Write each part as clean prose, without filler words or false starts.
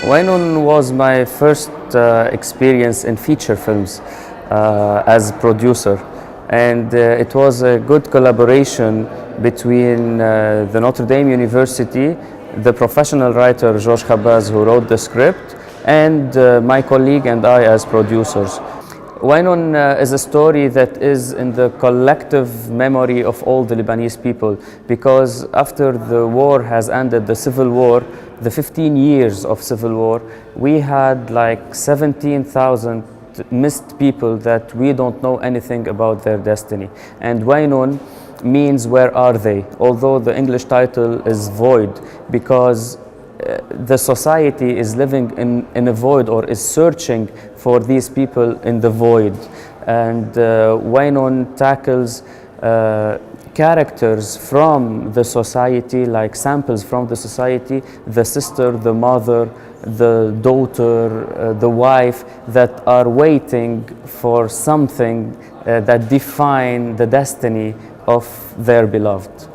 Wainun was my first experience in feature films as producer, and it was a good collaboration between the Notre Dame University, the professional writer Georges Khabaz, who wrote the script, and my colleague and I as producers. Wainun is a story that is in the collective memory of all the Lebanese people, because after the war has ended, the civil war, the 15 years of civil war, we had like 17,000 missed people that we don't know anything about their destiny. And Wainun means where are they, although the English title is void, because the society is living in a void, or is searching for these people in the void. And Wainun tackles characters from the society, like samples from the society, the sister, the mother, the daughter, the wife, that are waiting for something that define the destiny of their beloved.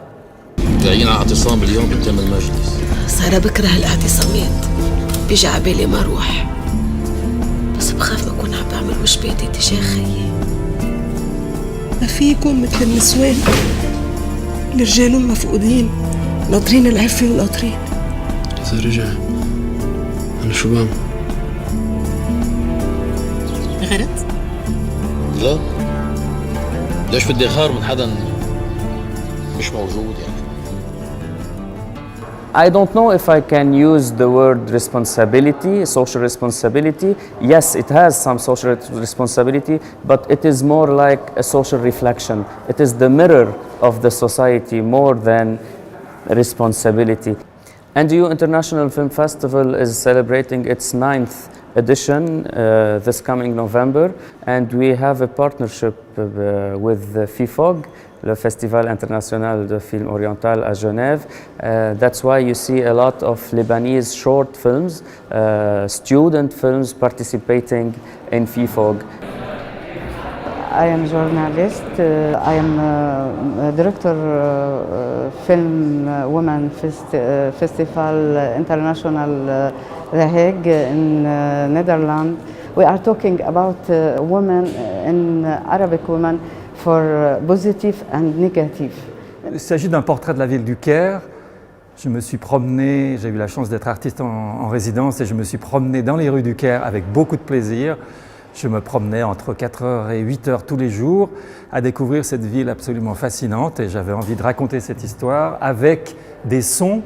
جايين على اعتصام اليوم قدام المجلس. صار بكره الاعتصامات، بيجي عبالي ما اروح، بس بخاف اكون عم بعمل وش بيدي تجاه خيي. ما في يكون مثل النسوان، الرجال مفقودين، ناطرين العفة والقاطرين. إذا رجع أنا شو بعمل؟ غلط؟ لا، ليش بدي أغار من حدا مش موجود يعني؟ I don't know if I can use the word responsibility, social responsibility. Yes, it has some social responsibility, but it is more like a social reflection. It is the mirror of the society more than responsibility. NDU International Film Festival is celebrating its 9th edition this coming November, and we have a partnership with FIFOG, le Festival International de Film Oriental à Genève. That's why you see a lot of Lebanese short films, student films participating in FIFOG. I am a journalist. I am a director film Women Festival International The Hague in Netherlands. We are talking about women in Arabic women for positive and negative. Il s'agit d'un portrait de la ville du Caire. Je me suis promené, j'ai eu la chance d'être artiste en résidence, et je me suis promené dans les rues du Caire avec beaucoup de plaisir. Je me promenais entre 4h et 8h tous les jours à découvrir cette ville absolument fascinante, et j'avais envie de raconter cette histoire avec des sons,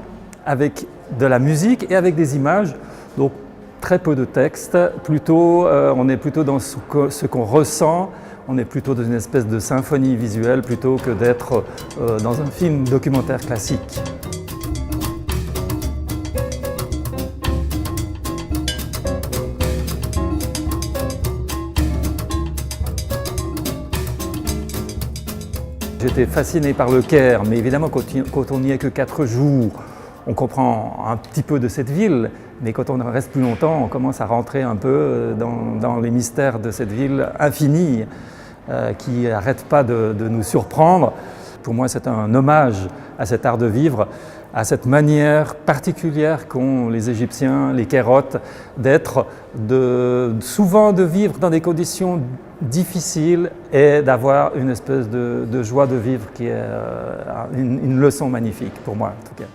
avec de la musique et avec des images. Donc très peu de texte, on est plutôt dans ce qu'on ressent. On est plutôt dans une espèce de symphonie visuelle plutôt que d'être dans un film documentaire classique. J'étais fasciné par le Caire, mais évidemment quand on n'y est que 4 jours, on comprend un petit peu de cette ville, mais quand on reste plus longtemps, on commence à rentrer un peu dans les mystères de cette ville infinie, qui n'arrête pas de nous surprendre. Pour moi, c'est un hommage à cet art de vivre, à cette manière particulière qu'ont les Égyptiens, les Kairotes, souvent de vivre dans des conditions difficiles et d'avoir une espèce de joie de vivre qui est une leçon magnifique pour moi en tout cas.